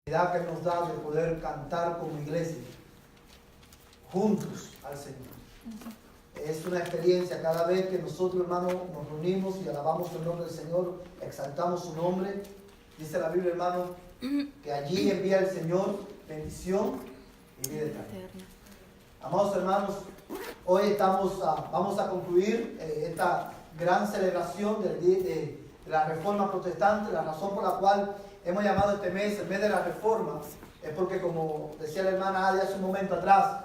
Que nos da de poder cantar como iglesia juntos al Señor. Es una experiencia cada vez que nosotros, hermanos, nos reunimos y alabamos el nombre del Señor, exaltamos su nombre. Dice la Biblia, hermano, que allí envía el Señor bendición y vida eterna. Amados hermanos, hoy vamos a concluir esta gran celebración de la Reforma Protestante. La razón por la cual hemos llamado este mes el mes de la Reforma es porque, como decía la hermana Adi hace un momento atrás,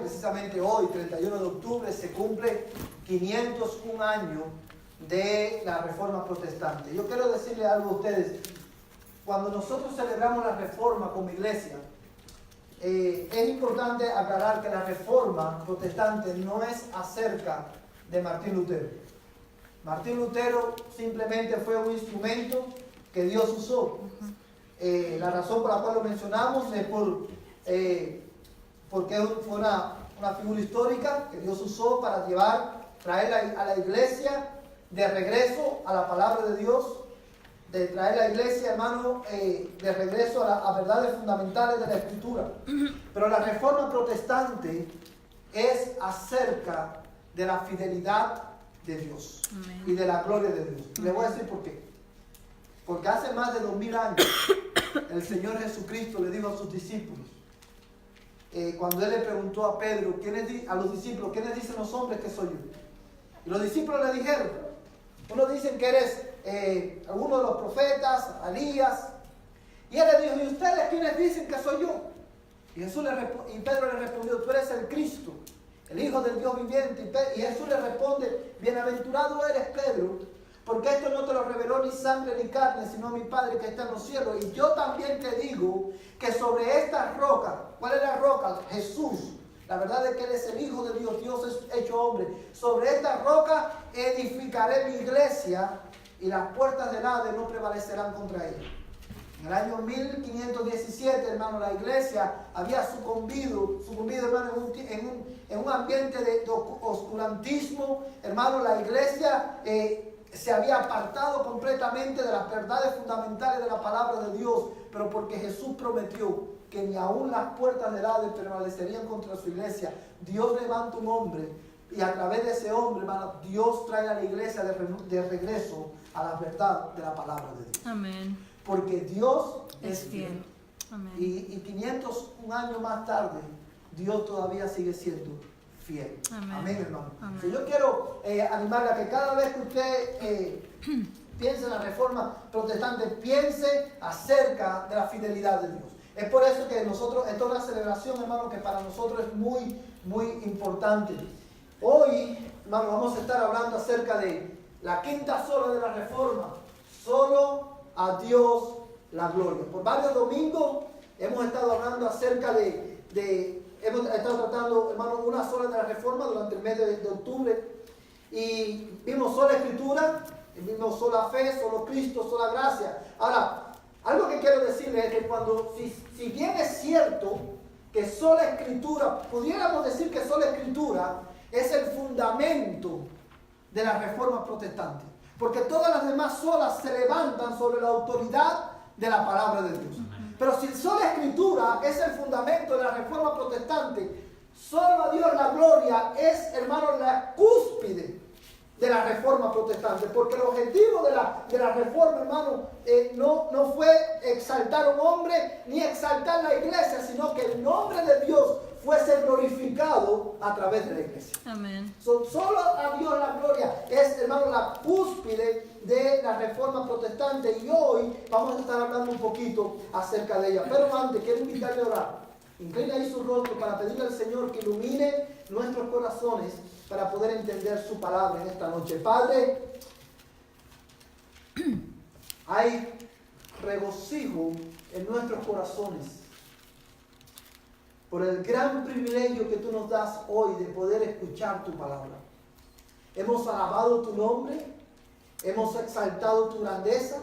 precisamente hoy, 31 de octubre, se cumple 501 años de la Reforma Protestante. Yo quiero decirle algo a ustedes. Cuando nosotros celebramos la Reforma como iglesia, es importante aclarar que la Reforma Protestante no es acerca de Martín Lutero. Martín Lutero simplemente fue un instrumento que Dios usó. La razón por la cual lo mencionamos es porque fue una figura histórica que Dios usó para traer a la iglesia de regreso a la palabra de Dios, de traer la iglesia, hermano, de regreso a verdades fundamentales de la Escritura. Pero la Reforma Protestante es acerca de la fidelidad de Dios. Amén. Y de la gloria de Dios. Y le voy a decir por qué. Porque hace más de 2000 años el Señor Jesucristo le dijo a sus discípulos, cuando Él le preguntó a Pedro, a los discípulos, ¿quiénes dicen los hombres que soy yo? Y los discípulos le dijeron, unos dicen que eres alguno de los profetas, Elías. Y Él le dijo, ¿y ustedes quiénes dicen que soy yo? Y Pedro le respondió, tú eres el Cristo, el Hijo del Dios viviente. Y Jesús le responde, bienaventurado eres, Pedro, porque esto no te lo reveló ni sangre ni carne, sino mi Padre que está en los cielos. Y yo también te digo que sobre esta roca, ¿cuál es la roca? Jesús. La verdad es que Él es el Hijo de Dios, Dios es hecho hombre. Sobre esta roca edificaré mi iglesia y las puertas del Hades no prevalecerán contra ella. En el año 1517, hermano, la iglesia había sucumbido, hermano, en un ambiente de oscurantismo. Hermano, la iglesia se había apartado completamente de las verdades fundamentales de la palabra de Dios, pero porque Jesús prometió que ni aún las puertas del Hades prevalecerían contra su iglesia, Dios levanta un hombre y a través de ese hombre, hermano, Dios trae a la iglesia de regreso a la verdad de la palabra de Dios. Amén. Porque Dios es fiel. Amén. Y 501 años más tarde, Dios todavía sigue siendo fiel. Amén, amén, hermano. Amén. So, yo quiero animarle a que cada vez que usted piense en la Reforma Protestante, piense acerca de la fidelidad de Dios. Es por eso que nosotros, esto es una celebración, hermano, que para nosotros es muy, muy importante. Hoy, hermano, vamos a estar hablando acerca de la quinta sola de la Reforma. Solo a Dios la gloria. Por varios domingos hemos estado hablando acerca hemos estado tratando, hermano, una sola de la Reforma durante el mes de octubre. Y vimos sola Escritura, vimos sola fe, solo Cristo, sola gracia. Ahora, algo que quiero decirles es que si bien es cierto que sola Escritura, pudiéramos decir que sola Escritura es el fundamento de la Reforma Protestante. Porque todas las demás solas se levantan sobre la autoridad de la palabra de Dios. Pero si sola Escritura es el fundamento de la Reforma Protestante, solo a Dios la gloria es, hermano, la cúspide de la Reforma Protestante. Porque el objetivo de la Reforma, hermano, no fue exaltar a un hombre ni exaltar la iglesia, sino que el nombre de Dios fuese glorificado a través de la iglesia. Amén. Solo a Dios la gloria es, hermano, la cúspide de la Reforma Protestante, y hoy vamos a estar hablando un poquito acerca de ella. Pero antes quiero invitarle a orar. Inclina ahí su rostro para pedirle al Señor que ilumine nuestros corazones para poder entender su palabra en esta noche. Padre, hay regocijo en nuestros corazones por el gran privilegio que tú nos das hoy de poder escuchar tu palabra. Hemos alabado tu nombre, hemos exaltado tu grandeza,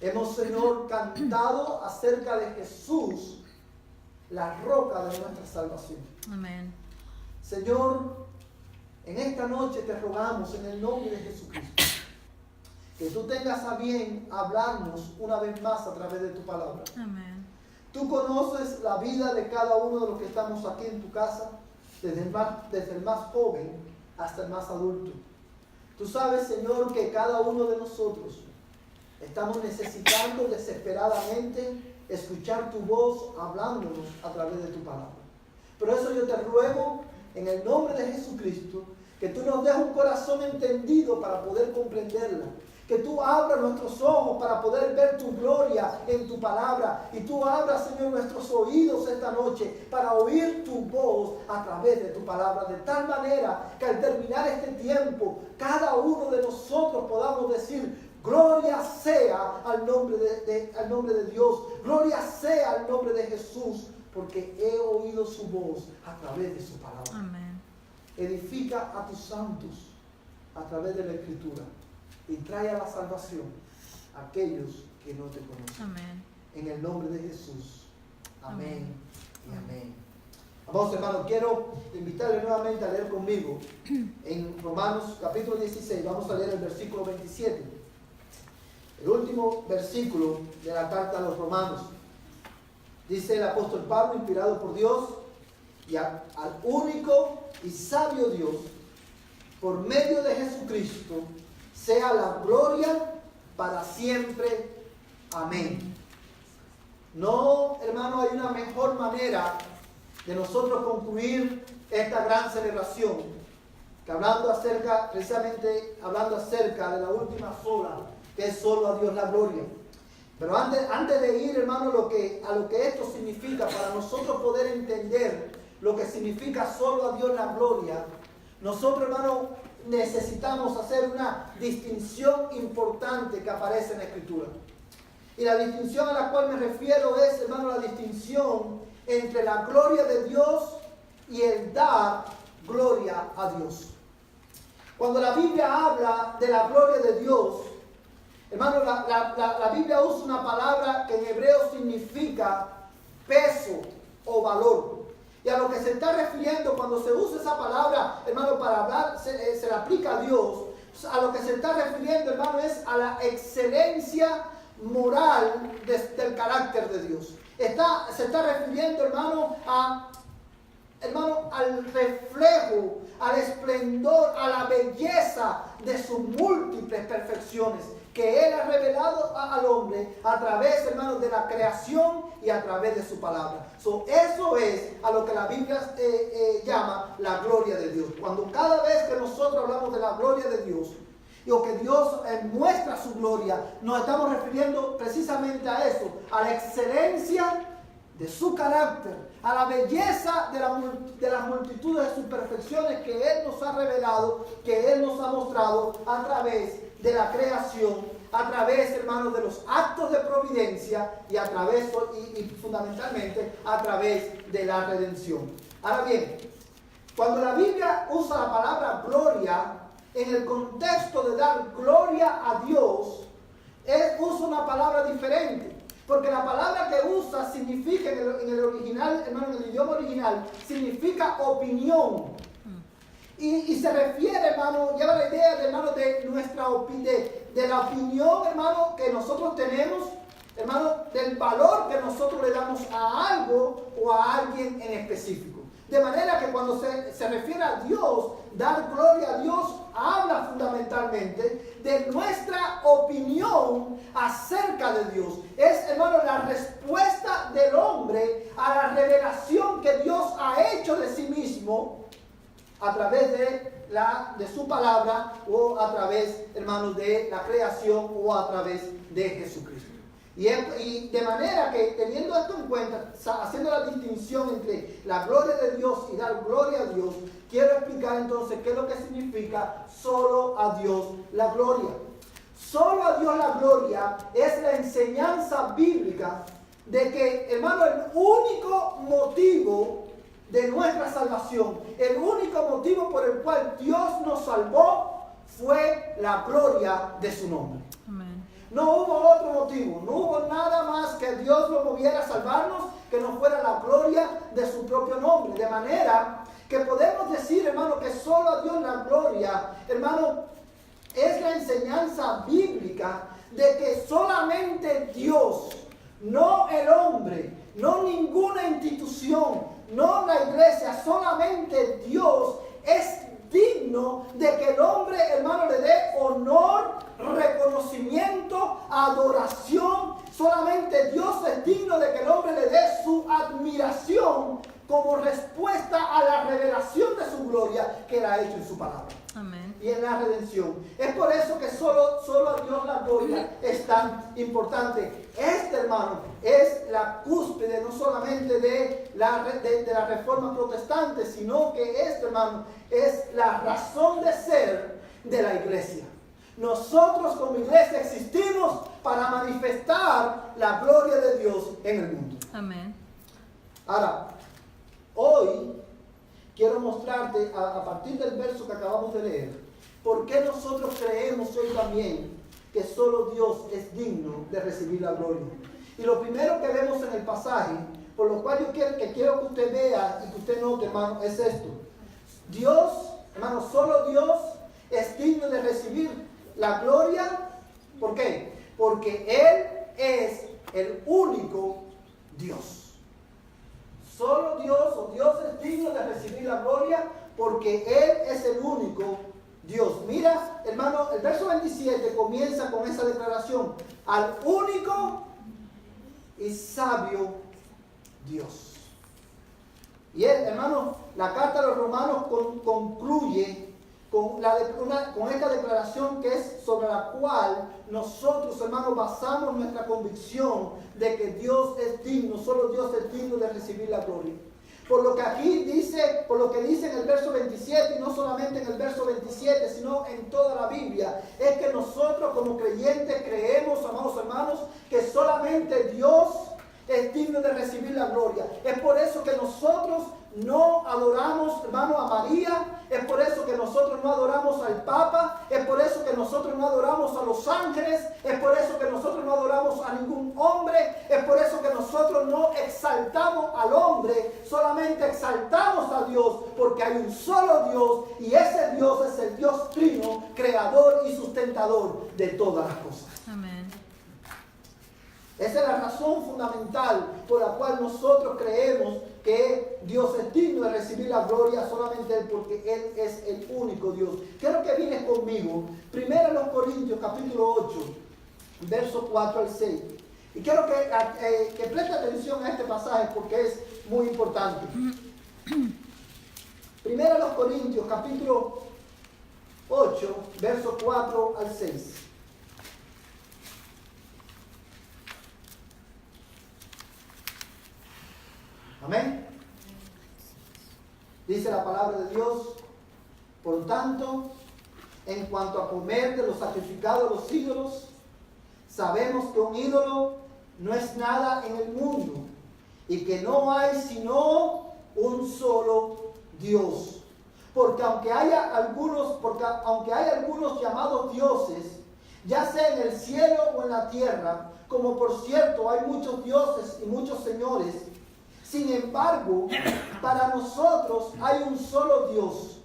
hemos, Señor, cantado acerca de Jesús, la roca de nuestra salvación. Amén. Señor, en esta noche te rogamos en el nombre de Jesucristo que tú tengas a bien hablarnos una vez más a través de tu palabra. Amén. Tú conoces la vida de cada uno de los que estamos aquí en tu casa, desde el más joven hasta el más adulto. Tú sabes, Señor, que cada uno de nosotros estamos necesitando desesperadamente escuchar tu voz hablándonos a través de tu palabra. Por eso yo te ruego, en el nombre de Jesucristo, que tú nos des un corazón entendido para poder comprenderla. Que tú abras nuestros ojos para poder ver tu gloria en tu palabra. Y tú abras, Señor, nuestros oídos esta noche para oír tu voz a través de tu palabra. De tal manera que al terminar este tiempo, cada uno de nosotros podamos decir: gloria sea al nombre de Dios. Gloria sea al nombre de Jesús. Porque he oído su voz a través de su palabra. Amén. Edifica a tus santos a través de la Escritura. Y trae a la salvación a aquellos que no te conocen. Amén. En el nombre de Jesús. Amén y Amén. amén. Vamos, hermanos, quiero invitarle nuevamente a leer conmigo en Romanos capítulo 16. Vamos a leer el versículo 27. El último versículo de la carta a los romanos. Dice el apóstol Pablo, inspirado por Dios, y al único y sabio Dios, por medio de Jesucristo, sea la gloria para siempre. Amén. No, hermano, hay una mejor manera de nosotros concluir esta gran celebración que precisamente hablando acerca de la última sola, que es solo a Dios la gloria. Pero antes de ir, hermano, a lo que esto significa, para nosotros poder entender lo que significa solo a Dios la gloria, nosotros, hermano, necesitamos hacer una distinción importante que aparece en la Escritura. Y la distinción a la cual me refiero es, hermano, la distinción entre la gloria de Dios y el dar gloria a Dios. Cuando la Biblia habla de la gloria de Dios, hermano, la Biblia usa una palabra que en hebreo significa peso o valor. Y a lo que se está refiriendo cuando se usa esa palabra, hermano, para hablar, se le aplica a Dios. A lo que se está refiriendo, hermano, es a la excelencia moral del carácter de Dios. Se está refiriendo, hermano, al reflejo, al esplendor, a la belleza de sus múltiples perfecciones que Él ha revelado al hombre a través, hermanos, de la creación y a través de su palabra. Eso es a lo que la Biblia llama la gloria de Dios. Cuando cada vez que nosotros hablamos de la gloria de Dios, o que Dios muestra su gloria, nos estamos refiriendo precisamente a eso, a la excelencia de su carácter, a la belleza de las multitudes de sus perfecciones que Él nos ha revelado, que Él nos ha mostrado a través de la creación, a través, hermanos, de los actos de providencia y a través, y fundamentalmente, a través de la redención. Ahora bien, cuando la Biblia usa la palabra gloria, en el contexto de dar gloria a Dios, usa una palabra diferente. Porque la palabra que usa significa, en el original, hermano, en el idioma original, significa opinión. Y se refiere, hermano, lleva la idea, hermano, de la opinión, hermano, que nosotros tenemos, hermano, del valor que nosotros le damos a algo o a alguien en específico. De manera que cuando se refiere a Dios, dar gloria a Dios, habla fundamentalmente de nuestra opinión acerca de Dios. Es, hermano, la respuesta del hombre a la revelación que Dios ha hecho de sí mismo a través de su palabra, o a través, hermanos, de la creación, o a través de Jesucristo. Y de manera que, teniendo esto en cuenta, haciendo la distinción entre la gloria de Dios y dar gloria a Dios, quiero explicar entonces qué es lo que significa solo a Dios la gloria. Solo a Dios la gloria es la enseñanza bíblica de que, hermano, el único motivo de nuestra salvación, el único motivo por el cual Dios nos salvó, fue la gloria de su nombre. Amén. No hubo otro motivo, no hubo nada más que Dios lo moviera a salvarnos que no fuera la gloria de su propio nombre. De manera que podemos decir, hermano, que solo a Dios la gloria, hermano, es la enseñanza bíblica de que solamente Dios, no el hombre, no ninguna institución, no la iglesia, solamente Dios es digno de que el hombre, hermano, le dé honor, reconocimiento, adoración. Solamente Dios es digno de que el hombre le dé su admiración como respuesta a la revelación de su gloria que Él ha hecho en su palabra. Amén. Y en la redención. Es por eso que solo a Dios la gloria es tan importante. Este, hermano, es la cúspide no solamente de la reforma protestante, sino que este, hermano, es la razón de ser de la iglesia. Nosotros como iglesia existimos para manifestar la gloria de Dios en el mundo. Amén. Ahora, hoy quiero mostrarte a partir del verso que acabamos de leer, por qué nosotros creemos hoy también que solo Dios es digno de recibir la gloria. Y lo primero que vemos en el pasaje, por lo cual yo quiero que usted vea y que usted note, hermano, es esto. Dios, hermano, solo Dios es digno de recibir la gloria. ¿Por qué? Porque Él es el único Dios. Solo Dios, o Dios es digno de recibir la gloria porque Él es el único Dios. Mira, hermano, el verso 27 comienza con esa declaración. Al único y sabio Dios. Y él, hermano, la carta a los romanos concluye con esta declaración que es sobre la cual nosotros, hermanos, basamos nuestra convicción de que Dios es digno, solo Dios es digno de recibir la gloria. Por lo que aquí dice, por lo que dice en el verso 27, y no solamente en el verso 27, sino en toda la Biblia, es que nosotros como creyentes creemos, amados hermanos, que solamente Dios es digno de recibir la gloria. Es por eso que nosotros no adoramos, hermano, a María. Es por eso que nosotros no adoramos al Papa. Es por eso que nosotros no adoramos a los ángeles. Es por eso que nosotros no adoramos a ningún hombre. Es por eso que nosotros no exaltamos al hombre. Solamente exaltamos a Dios, porque hay un solo Dios, y ese Dios es el Dios trino, creador y sustentador de todas las cosas. Amén. Esa es la razón fundamental por la cual nosotros creemos que Dios es digno de recibir la gloria solamente Él, porque Él es el único Dios. Quiero que vienes conmigo, primero a Corintios capítulo 8, versos 4 al 6. Y quiero que preste atención a este pasaje porque es muy importante. Primero a Corintios capítulo 8, versos 4 al 6. Amén. Dice la palabra de Dios: por tanto, en cuanto a comer de los sacrificados a los ídolos, sabemos que un ídolo no es nada en el mundo y que no hay sino un solo Dios. Porque aunque hay algunos llamados dioses, ya sea en el cielo o en la tierra, como por cierto hay muchos dioses y muchos señores, sin embargo, para nosotros hay un solo Dios,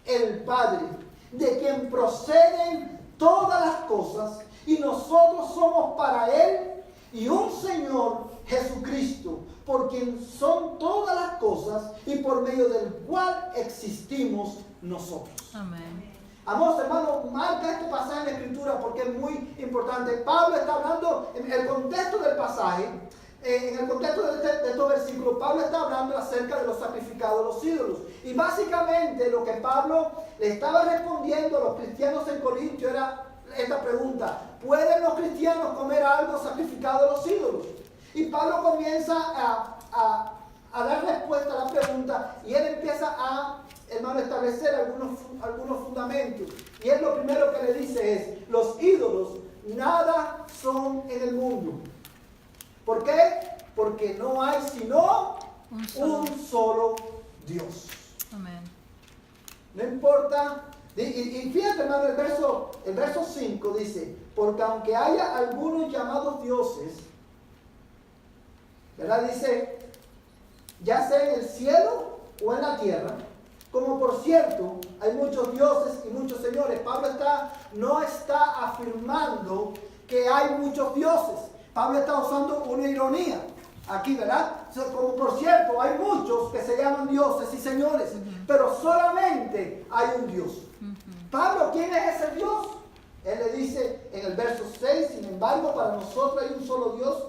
el Padre, de quien proceden todas las cosas, y nosotros somos para Él, y un Señor, Jesucristo, por quien son todas las cosas y por medio del cual existimos nosotros. Amén. Amados hermanos, marca este pasaje en la Escritura porque es muy importante. Pablo está hablando en el contexto del pasaje. En el contexto de estos versículos, Pablo está hablando acerca de los sacrificados a los ídolos. Y básicamente lo que Pablo le estaba respondiendo a los cristianos en Corintio era esta pregunta: ¿pueden los cristianos comer algo sacrificado a los ídolos? Y Pablo comienza a dar respuesta a la pregunta, y él empieza a, hermano, establecer algunos fundamentos. Y él lo primero que le dice es: los ídolos nada son en el mundo. ¿Por qué? Porque no hay sino un solo Dios. Amén. No importa. Y fíjate, hermano, el verso 5 dice: porque aunque haya algunos llamados dioses, ¿verdad? Dice, ya sea en el cielo o en la tierra, como por cierto hay muchos dioses y muchos señores. Pablo no está afirmando que hay muchos dioses. Pablo está usando una ironía aquí, ¿verdad? Como por cierto, hay muchos que se llaman dioses y señores, pero solamente hay un Dios. Pablo, ¿quién es ese Dios? Él le dice en el verso 6, sin embargo, para nosotros hay un solo Dios.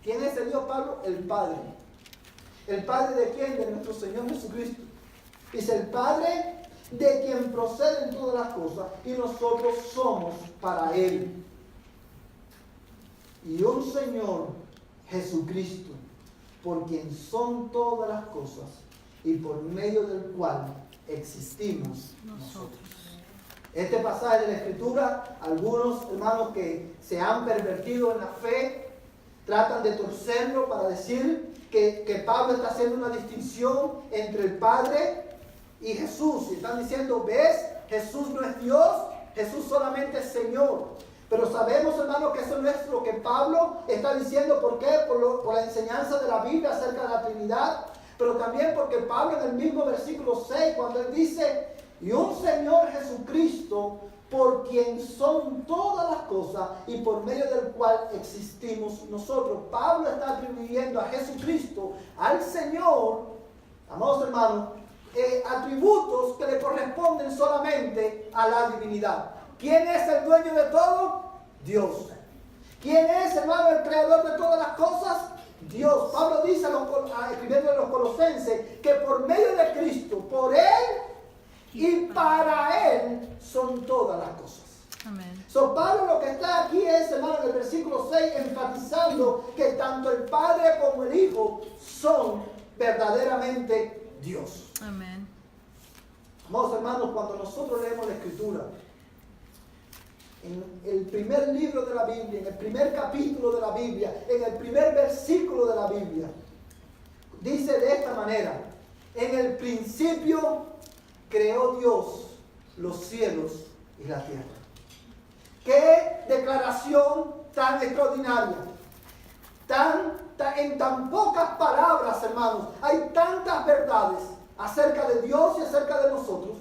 ¿Quién es ese Dios, Pablo? El Padre. ¿El Padre de quién? De nuestro Señor Jesucristo. Dice, el Padre de quien proceden todas las cosas y nosotros somos para Él. Y un Señor Jesucristo, por quien son todas las cosas y por medio del cual existimos nosotros. Este pasaje de la Escritura, algunos hermanos que se han pervertido en la fe, tratan de torcerlo para decir que Pablo está haciendo una distinción entre el Padre y Jesús. Y están diciendo, ¿ves? Jesús no es Dios, Jesús solamente es Señor. Pero sabemos, hermanos, que eso no es lo que Pablo está diciendo. ¿Por qué? Por la enseñanza de la Biblia acerca de la Trinidad. Pero también porque Pablo en el mismo versículo 6, cuando él dice, y un Señor Jesucristo, por quien son todas las cosas y por medio del cual existimos nosotros. Pablo está atribuyendo a Jesucristo, al Señor, amados hermanos, atributos que le corresponden solamente a la divinidad. ¿Quién es el dueño de todo? Dios. ¿Quién es, hermano, el creador de todas las cosas? Dios. Pablo dice, escribiendo a los Colosenses, que por medio de Cristo, por Él y para Él son todas las cosas. Amén. So, Pablo lo que está aquí es, hermano, en el versículo 6, enfatizando que tanto el Padre como el Hijo son verdaderamente Dios. Amén. Amados hermanos, cuando nosotros leemos la Escritura, en el primer libro de la Biblia, en el primer capítulo de la Biblia, en el primer versículo de la Biblia, dice de esta manera, en el principio creó Dios los cielos y la tierra. ¡Qué declaración tan extraordinaria! En tan pocas palabras, hermanos, hay tantas verdades acerca de Dios y acerca de nosotros.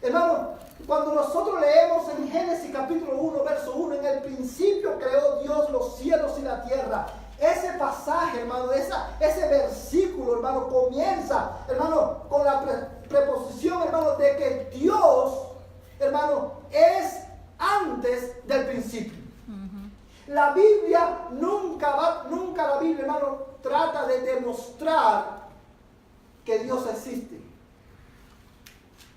Hermanos, cuando nosotros leemos en Génesis capítulo 1, verso 1, en el principio creó Dios los cielos y la tierra. Ese pasaje, hermano, ese versículo, hermano, comienza, hermano, con la preposición, hermano, de que Dios, hermano, es antes del principio. La Biblia nunca la Biblia, hermano, trata de demostrar que Dios existe.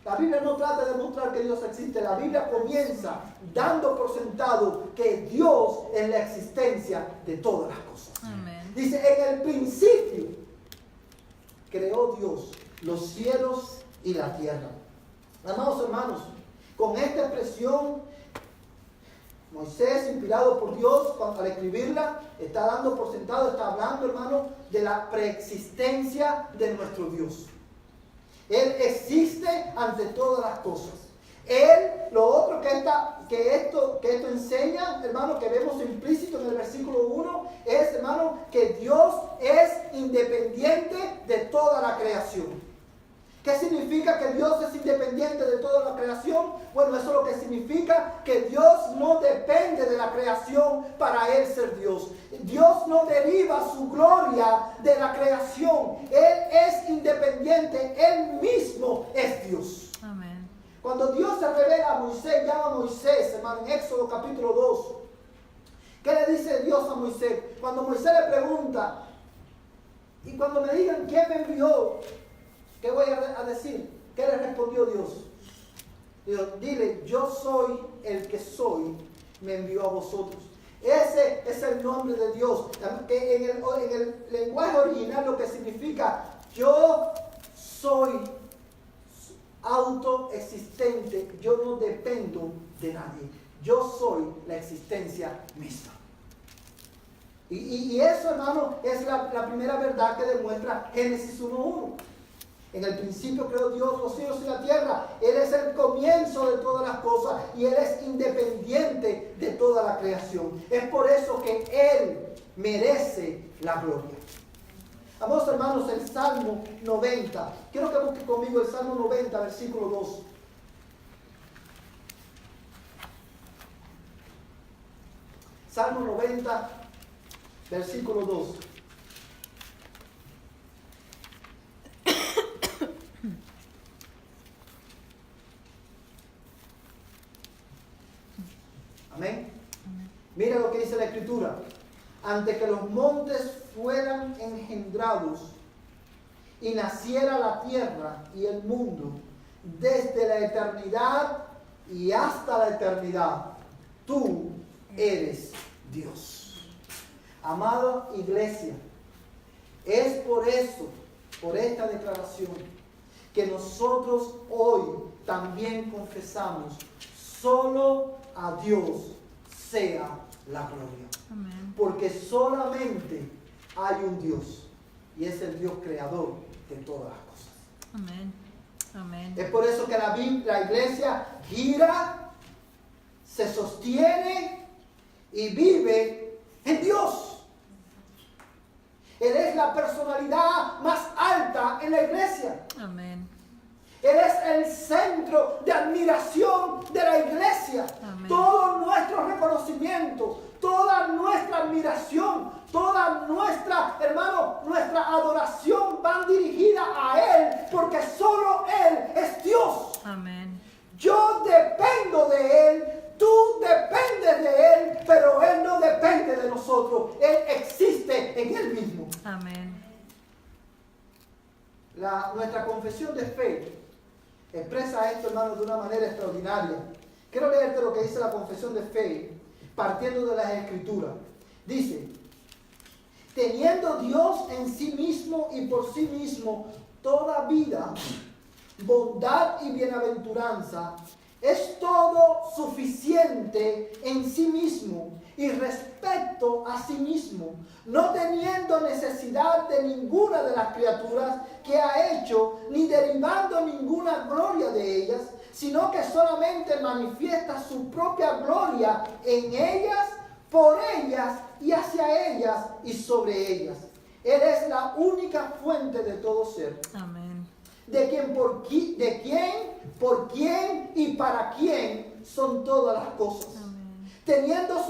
La Biblia no trata de demostrar que Dios existe. La Biblia comienza dando por sentado que Dios es la existencia de todas las cosas. Amén. Dice, en el principio creó Dios los cielos y la tierra. Amados hermanos, con esta expresión, Moisés, inspirado por Dios al escribirla, está dando por sentado, está hablando, hermano, de la preexistencia de nuestro Dios. Él existe ante todas las cosas. Lo otro que esto enseña, hermano, que vemos implícito en el versículo 1, es, hermano, que Dios es independiente de toda la creación. ¿Qué significa que Dios es independiente de toda la creación? Bueno, eso lo que significa que Dios no depende de la creación para Él ser Dios. Dios no deriva su gloria de la creación. Él es independiente, Él mismo es Dios. Amén. Cuando Dios se revela a Moisés, llama a Moisés, hermano, en Éxodo capítulo 2. ¿Qué le dice Dios a Moisés? Cuando Moisés le pregunta, y cuando me digan quién me envió, ¿qué voy a decir? ¿Qué le respondió Dios? Dios, dile, yo soy el que soy, me envió a vosotros. Ese es el nombre de Dios. Que en el lenguaje original lo que significa, yo soy autoexistente, yo no dependo de nadie. Yo soy la existencia misma. Y eso, hermano, es la primera verdad que demuestra Génesis 1:1. En el principio creó Dios los cielos y la tierra. Él es el comienzo de todas las cosas y Él es independiente de toda la creación. Es por eso que Él merece la gloria. Amados hermanos, el Salmo 90. Quiero que busque conmigo el Salmo 90, versículo 2. Salmo 90, versículo 2. Amén. Mira lo que dice la Escritura. Antes que los montes fueran engendrados y naciera la tierra y el mundo, desde la eternidad y hasta la eternidad, tú eres Dios. Amada iglesia, es por eso, por esta declaración, que nosotros hoy también confesamos: solo a Dios sea la gloria. Amén. Porque solamente hay un Dios, y es el Dios creador de todas las cosas. Amén. Amén. Es por eso que la iglesia gira, se sostiene y vive en Dios. Él es la personalidad más alta en la iglesia. Amén. Él es el centro de admiración de la iglesia. Amén. Todo nuestro reconocimiento, toda nuestra admiración, toda nuestra, hermano, nuestra adoración van dirigida a Él, porque solo Él es Dios. Amén. Yo dependo de Él, tú dependes de Él, pero Él no depende de nosotros. Él existe en Él mismo. Amén. Nuestra confesión de fe expresa esto, hermano, de una manera extraordinaria. Quiero leerte lo que dice la confesión de fe, partiendo de las Escrituras. Dice: teniendo Dios en sí mismo y por sí mismo toda vida, bondad y bienaventuranza, es todo suficiente en sí mismo y respecto a sí mismo, no teniendo necesidad de ninguna de las criaturas que ha hecho, ni derivando ninguna gloria de ellas, sino que solamente manifiesta su propia gloria en ellas, por ellas y hacia ellas y sobre ellas. Él es la única fuente de todo ser. Amén. De quien, por quién y para quién son todas las cosas. Amén. Teniendo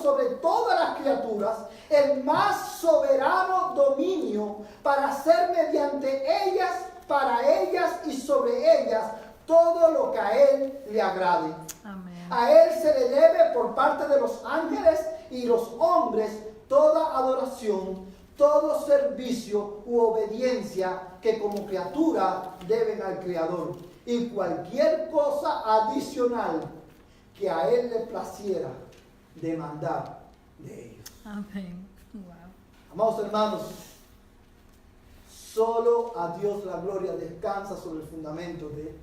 sobre todas las criaturas el más soberano dominio para hacer mediante ellas, para ellas y sobre ellas todo lo que a Él le agrade. Amén. A Él se le debe por parte de los ángeles y los hombres toda adoración, todo servicio u obediencia que como criatura deben al Creador, y cualquier cosa adicional que a Él le placiera demandar de ellos. Amén. Wow. Amados hermanos, solo a Dios la gloria descansa sobre el fundamento de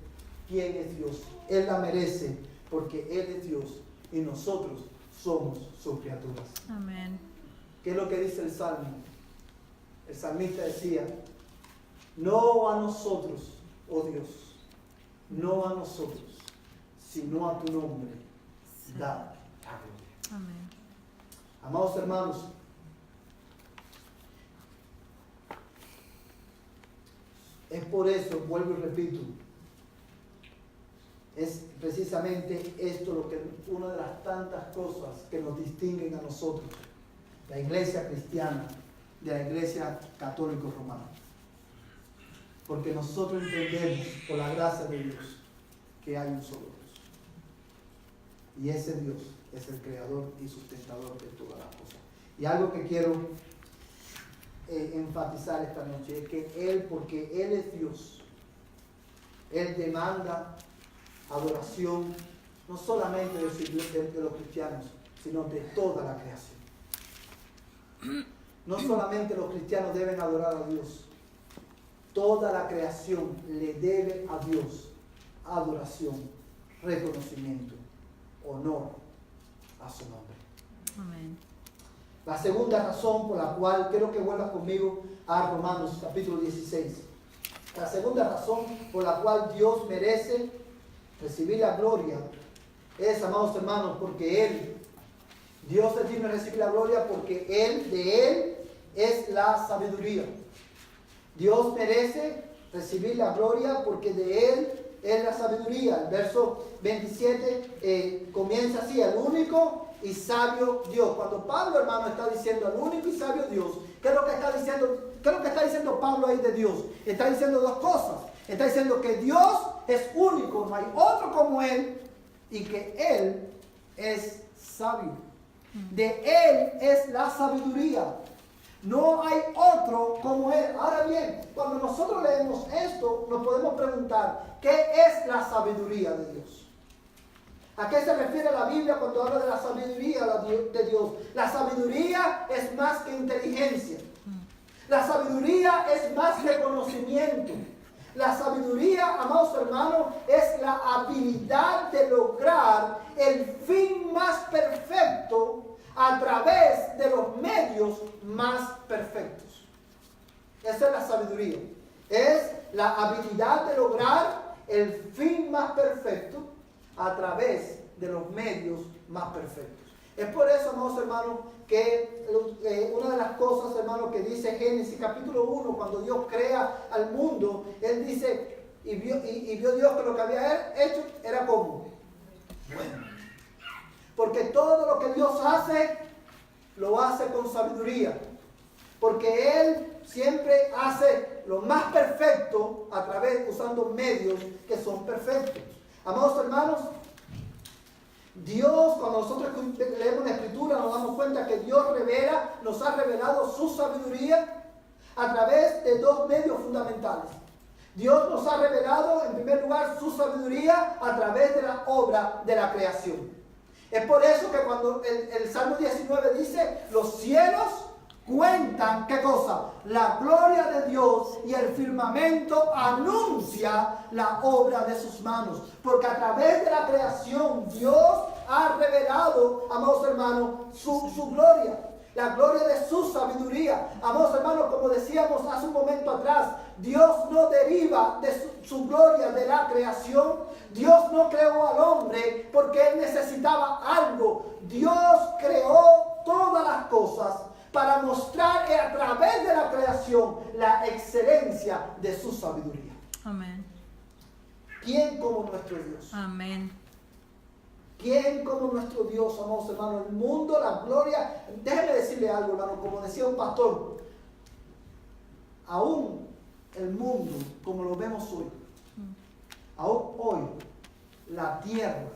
quién es Dios. Él la merece porque Él es Dios y nosotros somos sus criaturas. Amén. ¿Qué es lo que dice el Salmo? El salmista decía: no a nosotros, oh Dios, no a nosotros, sino a tu nombre da la gloria. Amén. Amados hermanos, es por eso, vuelvo y repito, es precisamente esto lo que una de las tantas cosas que nos distinguen a nosotros, la iglesia cristiana, de la iglesia católica romana. Porque nosotros entendemos, por la gracia de Dios, que hay un solo Dios. Y ese Dios es el creador y sustentador de todas las cosas. Y algo que quiero enfatizar esta noche es que Él, porque Él es Dios, Él demanda adoración no solamente de los cristianos, sino de toda la creación. No solamente los cristianos deben adorar a Dios, toda la creación le debe a Dios adoración, reconocimiento, honor a su nombre. Amén. La segunda razón por la cual quiero que vuelvas conmigo a Romanos capítulo 16. La segunda razón por la cual Dios merece recibir la gloria es, amados hermanos, porque Dios es digno de recibir la gloria porque de Él es la sabiduría. Dios merece recibir la gloria porque de Él es la sabiduría. El verso 27 comienza así: el único y sabio Dios. Cuando Pablo, hermano, está diciendo al único y sabio Dios, ¿qué es lo que está diciendo? ¿Qué es lo que está diciendo Pablo ahí de Dios? Está diciendo dos cosas. Está diciendo que Dios es único, no hay otro como Él, y que Él es sabio. De Él es la sabiduría. No hay otro como Él. Ahora bien, cuando nosotros leemos esto, nos podemos preguntar, ¿qué es la sabiduría de Dios? ¿A qué se refiere la Biblia cuando habla de la sabiduría de Dios? La sabiduría es más que inteligencia. La sabiduría es más que conocimiento. La sabiduría, amados hermanos, es la habilidad de lograr el fin más perfecto a través de los medios más perfectos. Esa es la sabiduría. Es la habilidad de lograr el fin más perfecto a través de los medios más perfectos. Es por eso, amados hermanos, que una de las cosas, hermanos, que dice Génesis capítulo 1, cuando Dios crea al mundo, Él dice, y vio Dios que lo que había hecho era como bueno. Porque todo lo que Dios hace, lo hace con sabiduría. Porque Él siempre hace lo más perfecto a través, usando medios que son perfectos. Amados hermanos, Dios, cuando nosotros leemos la Escritura, nos damos cuenta que Dios nos ha revelado su sabiduría a través de dos medios fundamentales. Dios nos ha revelado, en primer lugar, su sabiduría a través de la obra de la creación. Es por eso que cuando el Salmo 19 dice, los cielos cuentan, ¿qué cosa? La gloria de Dios, y el firmamento anuncia la obra de sus manos. Porque a través de la creación Dios ha revelado, amados hermanos, su gloria. La gloria de su sabiduría. Amados hermanos, como decíamos hace un momento atrás, Dios no deriva de su gloria de la creación. Dios no creó al hombre porque Él necesitaba algo. Dios creó todas las cosas para mostrar a través de la creación la excelencia de su sabiduría. Amén. ¿Quién como nuestro Dios? Amén. ¿Quién como nuestro Dios, amados hermanos? El mundo, la gloria. Déjeme decirle algo, hermano, como decía un pastor, aún el mundo, como lo vemos hoy, aún hoy, la tierra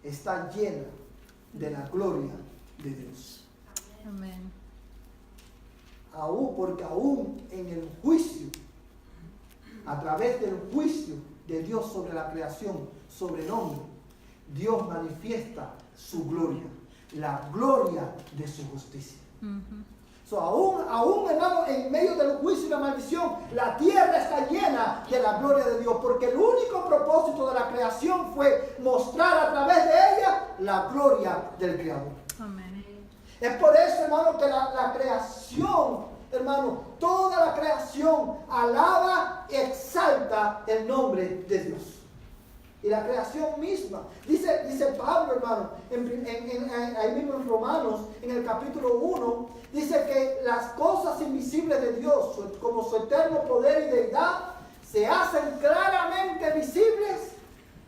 está llena de la gloria de Dios. Amén. Porque aún en el juicio, a través del juicio de Dios sobre la creación, sobre el hombre, Dios manifiesta su gloria, la gloria de su justicia. Aún, hermano, en medio del juicio y la maldición, la tierra está llena de la gloria de Dios, porque el único propósito de la creación fue mostrar a través de ella la gloria del Creador. Amén. Es por eso, hermano, que la creación, hermano, toda la creación alaba y exalta el nombre de Dios. Y la creación misma, dice Pablo, hermano, ahí mismo en Romanos, en el capítulo 1, dice que las cosas invisibles de Dios, como su eterno poder y deidad, se hacen claramente visibles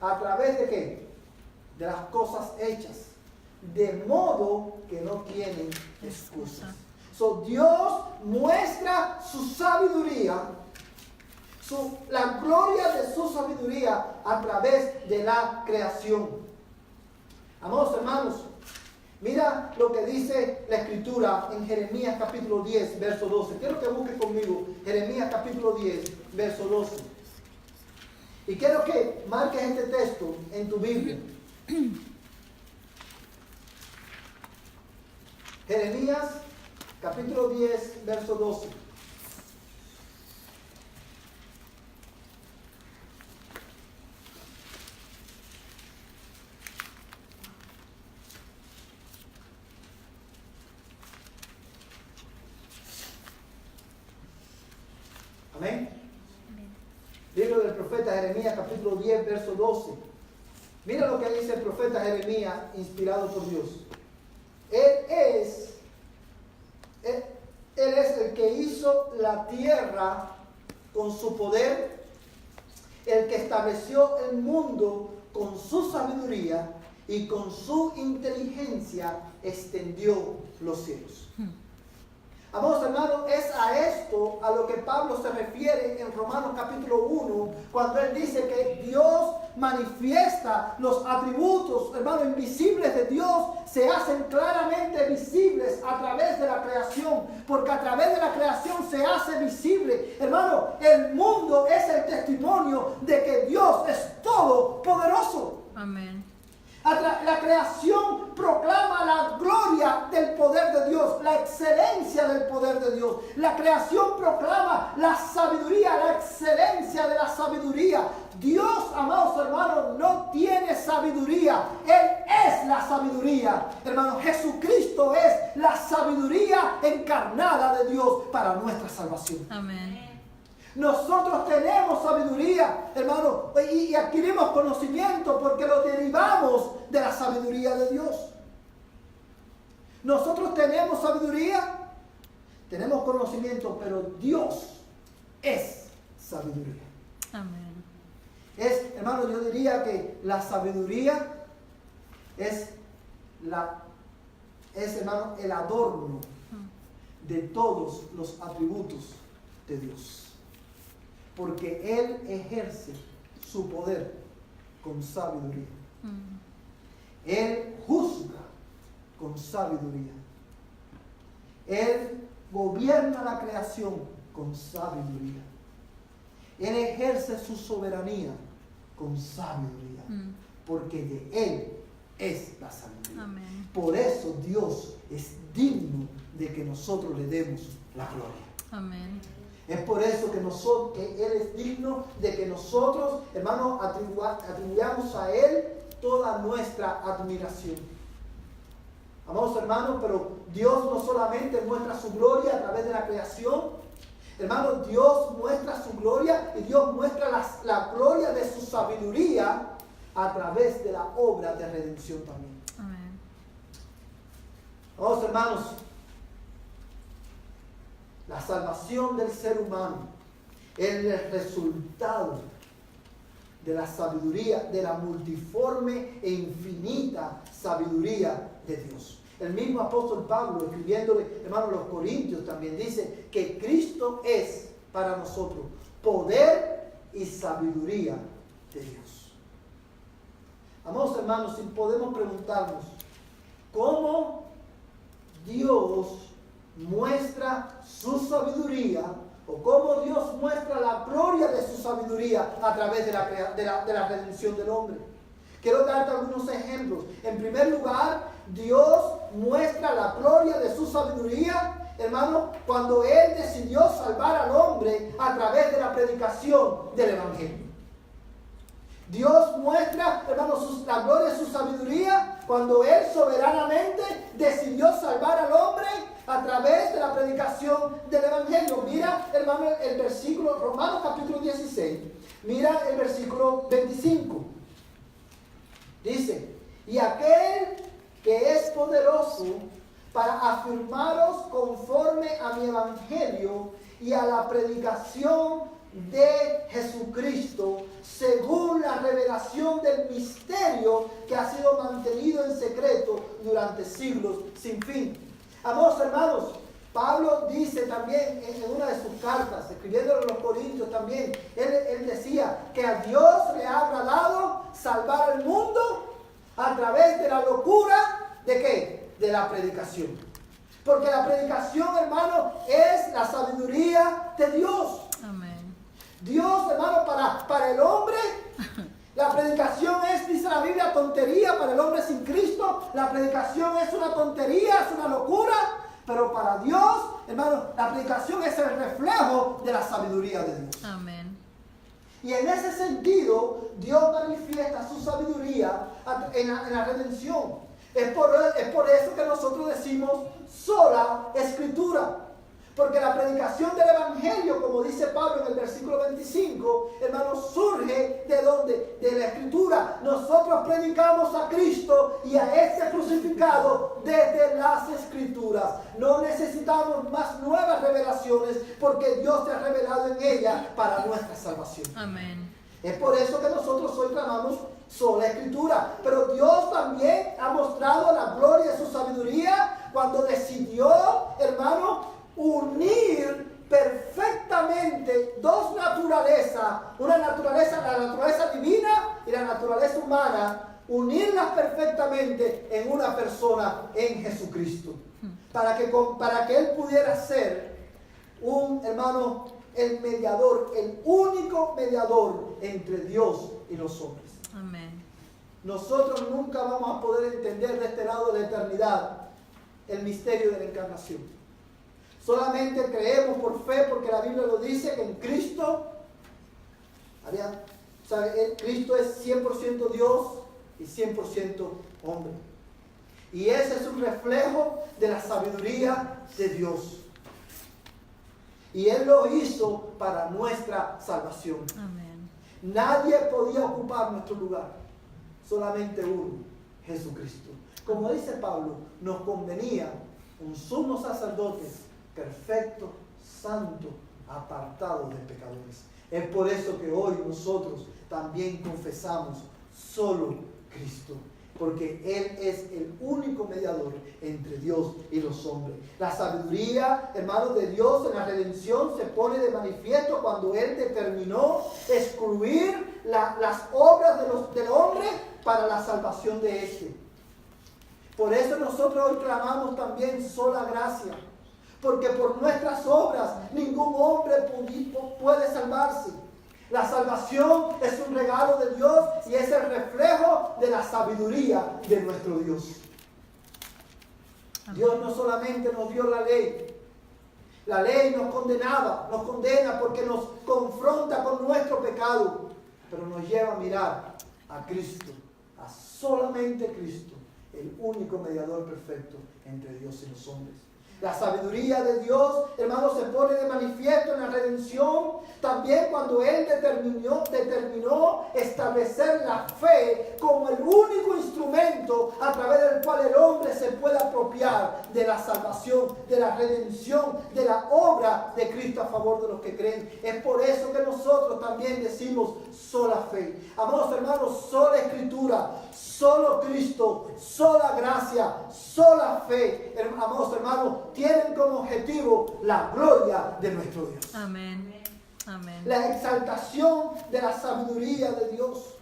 a través de ¿qué? De las cosas hechas, de modo que no tienen excusas. Dios muestra su sabiduría, la gloria de su sabiduría a través de la creación. Amados hermanos, mira lo que dice la Escritura en Jeremías capítulo 10, verso 12. Quiero que busques conmigo Jeremías capítulo 10, verso 12. Y quiero que marques este texto en tu Biblia. Jeremías capítulo 10, verso 12. Amén. Libro del profeta Jeremías, capítulo 10, verso 12. Mira lo que dice el profeta Jeremías, inspirado por Dios. Él es el que hizo la tierra con su poder, el que estableció el mundo con su sabiduría y con su inteligencia extendió los cielos. Amados hermanos, es a esto a lo que Pablo se refiere en Romanos capítulo 1, cuando él dice que Dios manifiesta los atributos, hermanos, invisibles de Dios, se hacen claramente visibles a través de la creación, porque a través de la creación se hace visible. Hermano, el mundo es el testimonio de que Dios es todopoderoso. Amén. La creación proclama la gloria del poder de Dios, la excelencia del poder de Dios. La creación proclama la sabiduría, la excelencia de la sabiduría. Dios, amados hermanos, no tiene sabiduría. Él es la sabiduría. Hermanos, Jesucristo es la sabiduría encarnada de Dios para nuestra salvación. Amén. Nosotros tenemos sabiduría, hermano, y adquirimos conocimiento porque lo derivamos de la sabiduría de Dios. Nosotros tenemos sabiduría, tenemos conocimiento, pero Dios es sabiduría. Amén. Hermano, yo diría que la sabiduría es, hermano, el adorno de todos los atributos de Dios. Porque Él ejerce su poder con sabiduría. Él juzga con sabiduría. Él gobierna la creación con sabiduría. Él ejerce su soberanía con sabiduría. Porque de Él es la sabiduría. Amén. Por eso Dios es digno de que nosotros le demos la gloria. Amén. Es por eso que Él es digno de que nosotros, hermanos, atribuyamos a Él toda nuestra admiración. Amados hermanos, pero Dios no solamente muestra su gloria a través de la creación. Hermanos, Dios muestra su gloria y Dios muestra la gloria de su sabiduría a través de la obra de redención también. Amén. Amados hermanos, la salvación del ser humano es el resultado de la sabiduría, de la multiforme e infinita sabiduría de Dios. El mismo apóstol Pablo, escribiéndole, hermanos, los Corintios, también dice que Cristo es para nosotros poder y sabiduría de Dios. Amados hermanos, si podemos preguntarnos, ¿cómo Dios muestra su sabiduría o cómo Dios muestra la gloria de su sabiduría a través de la redención del hombre? Quiero darte algunos ejemplos. En primer lugar, Dios muestra la gloria de su sabiduría, hermano, cuando Él decidió salvar al hombre a través de la predicación del Evangelio. Dios muestra, hermano, la gloria de su sabiduría cuando Él soberanamente decidió salvar al hombre a través de la predicación del Evangelio. Mira, hermano, el versículo, Romanos capítulo 16. Mira el versículo 25. Dice, y aquel que es poderoso para afirmaros conforme a mi Evangelio y a la predicación de Jesucristo, según la revelación del misterio que ha sido mantenido en secreto durante siglos sin fin. Amados hermanos, Pablo dice también en una de sus cartas, escribiéndole a los Corintios también, él decía que a Dios le ha agradado salvar al mundo a través de la locura, ¿de qué? De la predicación. Porque la predicación, hermano, es la sabiduría de Dios. Amén. Dios, hermano, para el hombre, la predicación es, dice la Biblia, tontería para el hombre sin Cristo. La predicación es una tontería, es una locura. Pero para Dios, hermano, la predicación es el reflejo de la sabiduría de Dios. Amén. Y en ese sentido, Dios manifiesta su sabiduría en la redención. Es por eso que nosotros decimos sola Escritura. Porque la predicación del Evangelio, como dice Pablo en el versículo 25, hermanos, surge ¿de dónde? De la Escritura. Nosotros predicamos a Cristo y a este crucificado desde las Escrituras. No necesitamos más nuevas revelaciones porque Dios te ha revelado en ella para nuestra salvación. Amén. Es por eso que nosotros hoy clamamos sola escritura. Pero Dios también ha mostrado la gloria de su sabiduría cuando decidió, hermano, unir perfectamente dos naturalezas, una naturaleza, la naturaleza divina y la naturaleza humana, unirlas perfectamente en una persona, en Jesucristo, para que Él pudiera ser un, hermano, el mediador, el único mediador entre Dios y los hombres. Amén. Nosotros nunca vamos a poder entender de este lado de la eternidad el misterio de la encarnación. Solamente creemos por fe, porque la Biblia lo dice, que en Cristo, Cristo es 100% Dios y 100% hombre. Y ese es un reflejo de la sabiduría de Dios. Y Él lo hizo para nuestra salvación. Amén. Nadie podía ocupar nuestro lugar, solamente uno, Jesucristo. Como dice Pablo, nos convenía un sumo sacerdote perfecto, santo, apartado de pecadores. Es por eso que hoy nosotros también confesamos solo Cristo, porque Él es el único mediador entre Dios y los hombres. La sabiduría, hermanos, de Dios en la redención se pone de manifiesto cuando Él determinó excluir las obras del hombre para la salvación de éste. Por eso nosotros hoy clamamos también sola gracia, porque por nuestras obras ningún hombre puede salvarse. La salvación es un regalo de Dios y es el reflejo de la sabiduría de nuestro Dios. Dios no solamente nos dio la ley nos condena porque nos confronta con nuestro pecado, pero nos lleva a mirar a Cristo, a solamente Cristo, el único mediador perfecto entre Dios y los hombres. La sabiduría de Dios, hermanos, se pone de manifiesto en la redención, también cuando Él determinó establecer la fe como el único instrumento a través del cual el hombre se puede apropiar de la salvación, de la redención, de la obra de Cristo a favor de los que creen. Es por eso que nosotros también decimos sola fe. Amados hermanos, sola escritura, solo Cristo, sola gracia, sola fe. Amados hermanos, tienen como objetivo la gloria de nuestro Dios. Amén. Amén. La exaltación de la sabiduría de Dios.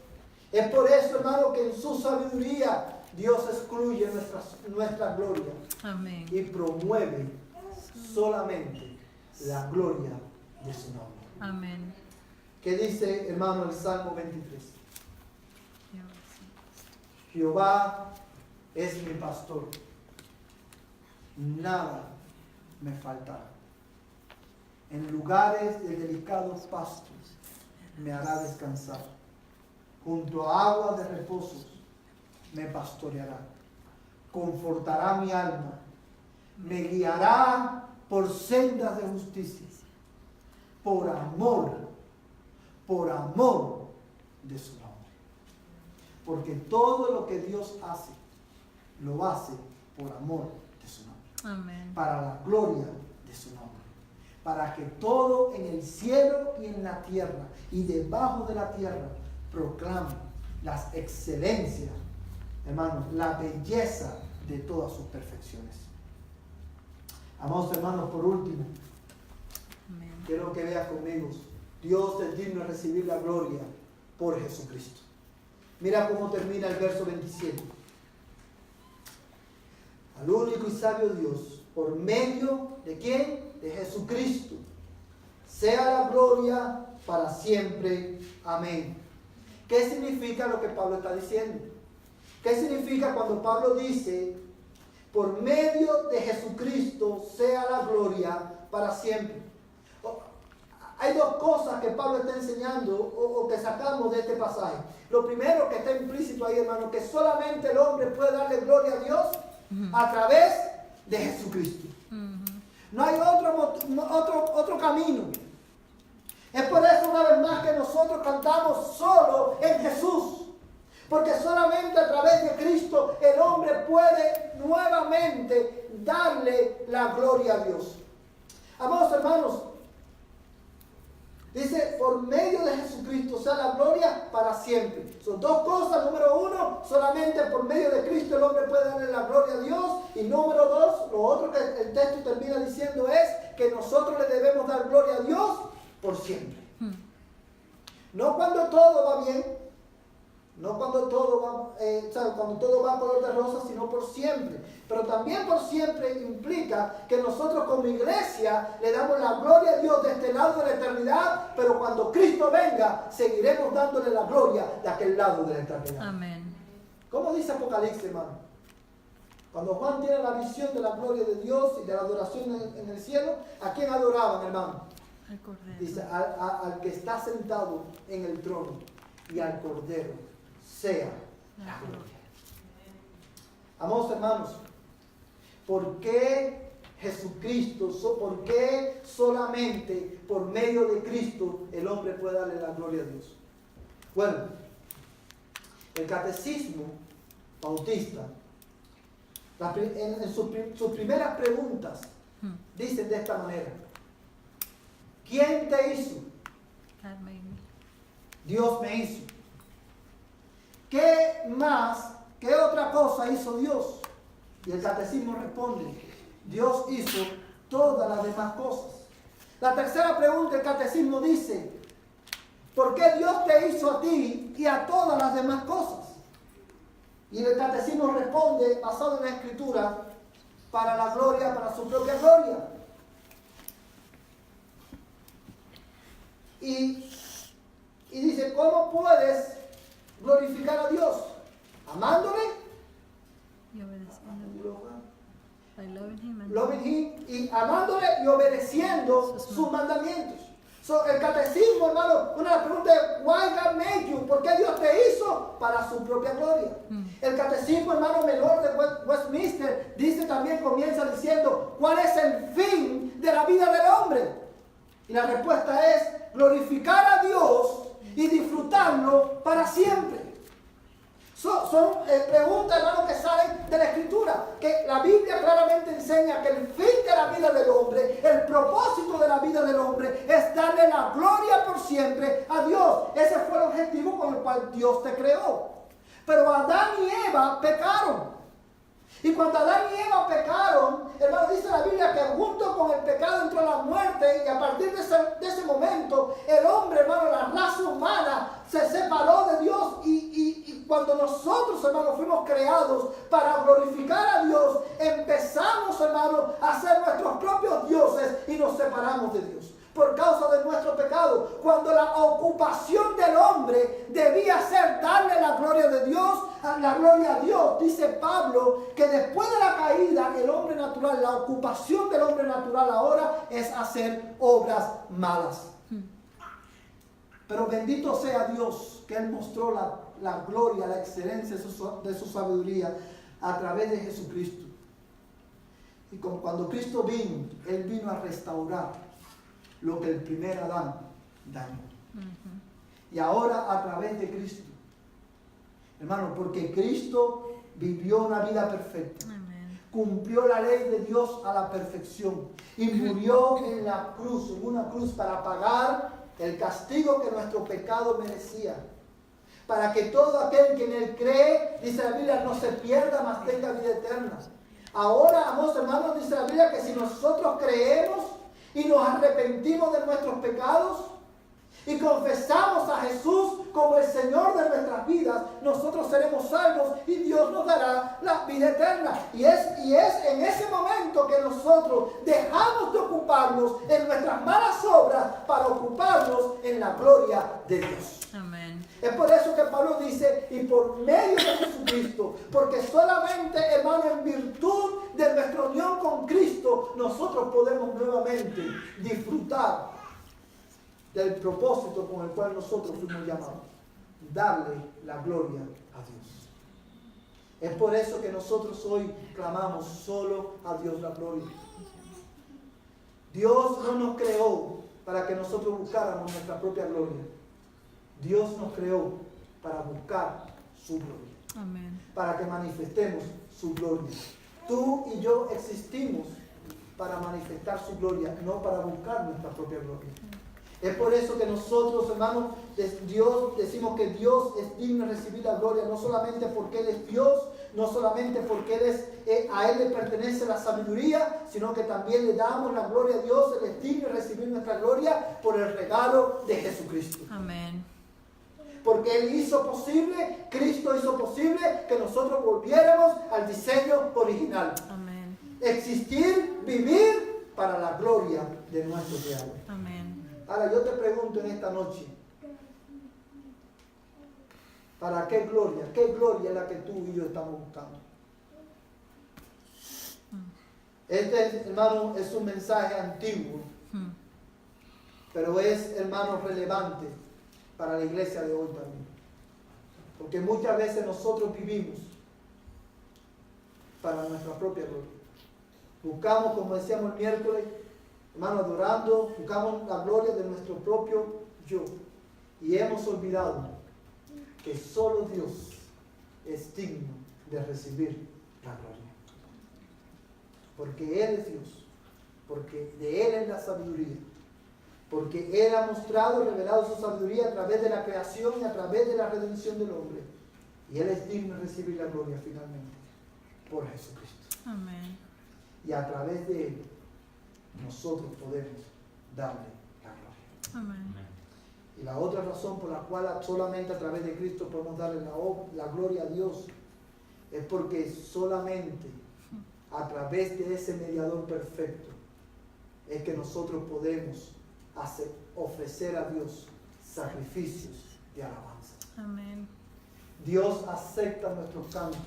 Es por eso, hermano, que en su sabiduría Dios excluye nuestra gloria. Amén. Y promueve solamente la gloria de su nombre. Amén. ¿Qué dice, hermano, el Salmo 23? Jehová es mi pastor, nada me faltará. En lugares de delicados pastos me hará descansar. Junto a aguas de reposo me pastoreará. Confortará mi alma. Me guiará por sendas de justicia. Por amor de su nombre. Porque todo lo que Dios hace, lo hace por amor de su nombre. Amén. Para la gloria de su nombre. Para que todo en el cielo y en la tierra y debajo de la tierra proclame las excelencias, hermanos, la belleza de todas sus perfecciones. Amados hermanos, por último, Amén. quiero que vean conmigo, Dios es digno de recibir la gloria por Jesucristo. Mira cómo termina el verso 27. Al único y sabio Dios, por medio de ¿quién? De Jesucristo, sea la gloria para siempre. Amén. ¿Qué significa lo que Pablo está diciendo? ¿Qué significa cuando Pablo dice, por medio de Jesucristo sea la gloria para siempre? Hay dos cosas que Pablo está enseñando o que sacamos de este pasaje. Lo primero que está implícito ahí, hermano, que solamente el hombre puede darle gloria a Dios a través de Jesucristo. No hay otro camino. Es por eso una vez más que nosotros cantamos solo en Jesús. Porque solamente a través de Cristo el hombre puede nuevamente darle la gloria a Dios. Amados hermanos, dice, por medio de Jesucristo sea la gloria para siempre. Son dos cosas. Número uno, solamente por medio de Cristo el hombre puede darle la gloria a Dios. Y número dos, lo otro que el texto termina diciendo es que nosotros le debemos dar gloria a Dios por siempre. No cuando todo va bien, no cuando todo va, cuando todo va color de rosa, sino por siempre. Pero también por siempre implica que nosotros como iglesia le damos la gloria a Dios de este lado de la eternidad, pero cuando Cristo venga, seguiremos dándole la gloria de aquel lado de la eternidad. Amén. ¿Cómo dice Apocalipsis, hermano? Cuando Juan tiene la visión de la gloria de Dios y de la adoración en el cielo, ¿a quién adoraban, hermano? Al Cordero. Dice, al que está sentado en el trono y al Cordero sea la gloria. Amados hermanos, ¿por qué Jesucristo, por qué solamente por medio de Cristo el hombre puede darle la gloria a Dios? Bueno, el catecismo bautista, en sus primeras preguntas, dicen de esta manera: ¿quién te hizo? God made me. Dios me hizo. ¿Qué más, qué otra cosa hizo Dios? Y el catecismo responde: Dios hizo todas las demás cosas. La tercera pregunta, el catecismo dice: ¿por qué Dios te hizo a ti y a todas las demás cosas? Y el catecismo responde, basado en la Escritura: para la gloria, para su propia gloria. Y dice, ¿cómo puedes glorificar a Dios? Amándole, Y obedeciendo. By loving him and loving him, y amándole y obedeciendo sus mandamientos. El catecismo, hermano, una de las preguntas es: why God made you? ¿Por qué Dios te hizo? Para su propia gloria. El catecismo, hermano, menor de Westminster dice también, comienza diciendo: ¿cuál es el fin de la vida del hombre? Y la respuesta es: glorificar a Dios y disfrutarlo para siempre. Son preguntas, hermano, que salen de la Escritura, que la Biblia claramente enseña que el fin de la vida del hombre, el propósito de la vida del hombre, es darle la gloria por siempre a Dios. Ese fue el objetivo con el cual Dios te creó. Pero Adán y Eva pecaron. Y cuando Adán y Eva pecaron, hermano, dice la Biblia que junto con el pecado entró la muerte, y a partir de ese momento el hombre, hermano, la raza humana se separó de Dios, y cuando nosotros, hermano, fuimos creados para glorificar a Dios, empezamos, hermano, a ser nuestros propios dioses y nos separamos de Dios por causa de nuestro pecado, cuando la ocupación del hombre debía ser darle la gloria de Dios, la gloria a Dios. Dice Pablo que después de la caída, el hombre natural, la ocupación del hombre natural ahora es hacer obras malas. Pero bendito sea Dios, que Él mostró la gloria, la excelencia de su sabiduría a través de Jesucristo. Y cuando Cristo vino, Él vino a restaurar lo que el primer Adán dañó. Y ahora a través de Cristo, hermano, porque Cristo vivió una vida perfecta. Amén. Cumplió la ley de Dios a la perfección y murió en la cruz, en una cruz, para pagar el castigo que nuestro pecado merecía, para que todo aquel que en Él cree, dice la Biblia, no se pierda, mas tenga vida eterna. Ahora, amados hermanos, dice la Biblia que si nosotros creemos y nos arrepentimos de nuestros pecados y confesamos a Jesús como el Señor de nuestras vidas, nosotros seremos salvos y Dios nos dará la vida eterna. Y es en ese momento que nosotros dejamos de ocuparnos en nuestras malas obras para ocuparnos en la gloria de Dios. Amén. Es por eso que Pablo dice: y por medio de Jesucristo, porque solamente, hermano, en virtud de nuestra unión con Cristo, nosotros podemos nuevamente disfrutar del propósito con el cual nosotros fuimos llamados: darle la gloria a Dios. Es por eso que nosotros hoy clamamos solo a Dios la gloria. Dios no nos creó para que nosotros buscáramos nuestra propia gloria. Dios nos creó para buscar su gloria. Amén. Para que manifestemos su gloria. Tú y yo existimos para manifestar su gloria, no para buscar nuestra propia gloria. Es por eso que nosotros, hermanos, Dios, decimos que Dios es digno de recibir la gloria, no solamente porque Él es Dios, no solamente porque a Él le pertenece la sabiduría, sino que también le damos la gloria a Dios. Él es digno de recibir nuestra gloria por el regalo de Jesucristo. Amén. Porque Él hizo posible, Cristo hizo posible que nosotros volviéramos al diseño original. Amén. Existir, vivir para la gloria de nuestro Creador. Amén. Ahora yo te pregunto en esta noche, ¿para qué gloria? ¿Qué gloria es la que tú y yo estamos buscando? Este, hermano, es un mensaje antiguo, pero es, hermano, relevante para la iglesia de hoy también. Porque muchas veces nosotros vivimos para nuestra propia gloria. Buscamos, como decíamos el miércoles, hermano, adorando, buscamos la gloria de nuestro propio yo. Y hemos olvidado que solo Dios es digno de recibir la gloria. Porque Él es Dios. Porque de Él es la sabiduría. Porque Él ha mostrado y revelado su sabiduría a través de la creación y a través de la redención del hombre. Y Él es digno de recibir la gloria finalmente por Jesucristo. Amén. Y a través de Él nosotros podemos darle la gloria. Amén. Y la otra razón por la cual solamente a través de Cristo podemos darle la gloria a Dios es porque solamente a través de ese mediador perfecto es que nosotros podemos ofrecer a Dios sacrificios de alabanza. Amén. Dios acepta nuestros cantos.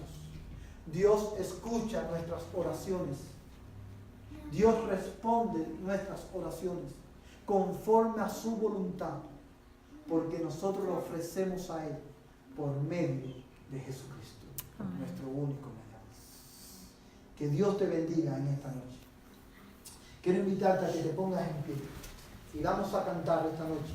Dios escucha nuestras oraciones. Dios responde nuestras oraciones conforme a su voluntad, porque nosotros lo ofrecemos a Él por medio de Jesucristo, nuestro único mediador. Que Dios te bendiga en esta noche. Quiero invitarte a que te pongas en pie y vamos a cantar esta noche.